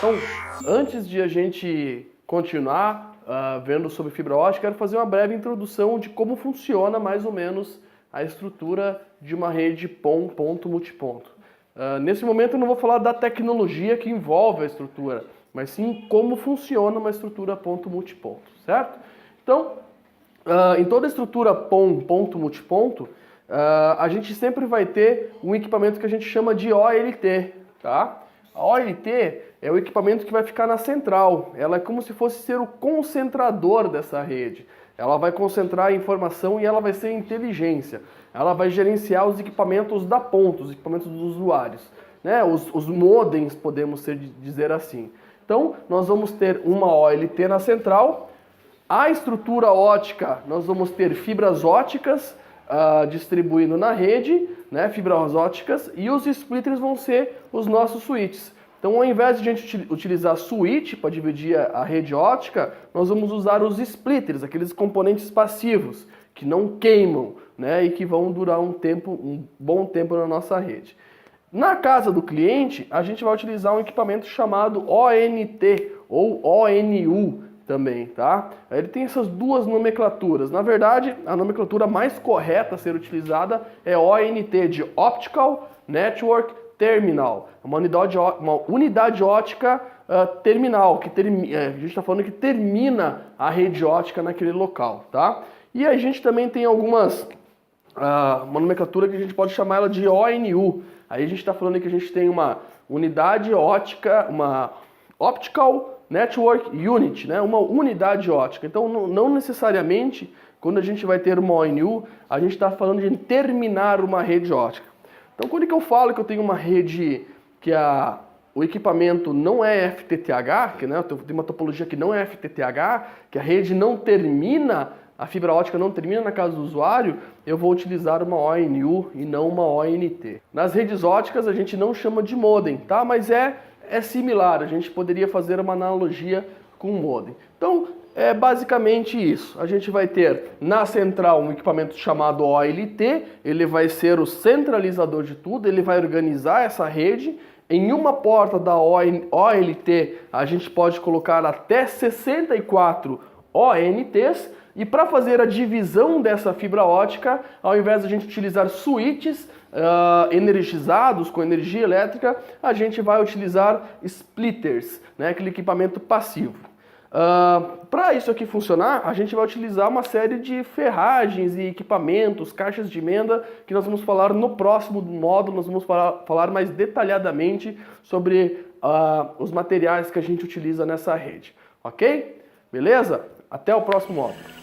Então, antes de a gente continuar vendo sobre fibra ótica, quero fazer uma breve introdução de como funciona mais ou menos a estrutura de uma rede PON ponto-multiponto. Nesse momento eu não vou falar da tecnologia que envolve a estrutura, mas sim como funciona uma estrutura ponto-multiponto, certo? Então, em toda estrutura PON ponto-multiponto, a gente sempre vai ter um equipamento que a gente chama de OLT, tá? A OLT é o equipamento que vai ficar na central. Ela é como se fosse ser o concentrador dessa rede. Ela vai concentrar a informação e ela vai ser inteligência. Ela vai gerenciar os equipamentos da ponta, os equipamentos dos usuários, né? Os modems, podemos dizer assim. Então, nós vamos ter uma OLT na central. A estrutura ótica, nós vamos ter fibras óticas distribuindo na rede, né, fibras óticas, e os splitters vão ser os nossos switches. Então, ao invés de a gente utilizar switch para dividir a rede ótica, nós vamos usar os splitters, aqueles componentes passivos, que não queimam, né, e que vão durar um bom tempo na nossa rede. Na casa do cliente, a gente vai utilizar um equipamento chamado ONT, ou ONU, também, tá? Ele tem essas duas nomenclaturas. Na verdade, a nomenclatura mais correta a ser utilizada é ONT, de Optical Network Terminal. Uma unidade ótica terminal, que a gente está falando que termina a rede ótica naquele local, tá? E a gente também tem uma nomenclatura que a gente pode chamar ela de ONU. Aí a gente está falando que a gente tem uma unidade ótica, uma Optical Network Unit, né? Uma unidade ótica. Então, não necessariamente, quando a gente vai ter uma ONU, a gente está falando de terminar uma rede ótica. Então, quando que eu falo que eu tenho uma rede que o equipamento não é FTTH, que, né, tem uma topologia que não é FTTH, que a rede não termina, a fibra ótica não termina na casa do usuário, eu vou utilizar uma ONU e não uma ONT. Nas redes óticas a gente não chama de modem, tá? Mas é similar, a gente poderia fazer uma analogia com o modem. Então, é basicamente isso. A gente vai ter na central um equipamento chamado OLT, ele vai ser o centralizador de tudo, ele vai organizar essa rede. Em uma porta da OLT, a gente pode colocar até 64 ONTs, e para fazer a divisão dessa fibra ótica, ao invés de a gente utilizar switches energizados com energia elétrica, a gente vai utilizar splitters, né, aquele equipamento passivo. Para isso aqui funcionar, a gente vai utilizar uma série de ferragens e equipamentos, caixas de emenda, que nós vamos falar no próximo módulo, nós vamos falar mais detalhadamente sobre os materiais que a gente utiliza nessa rede, ok? Beleza? Até o próximo módulo.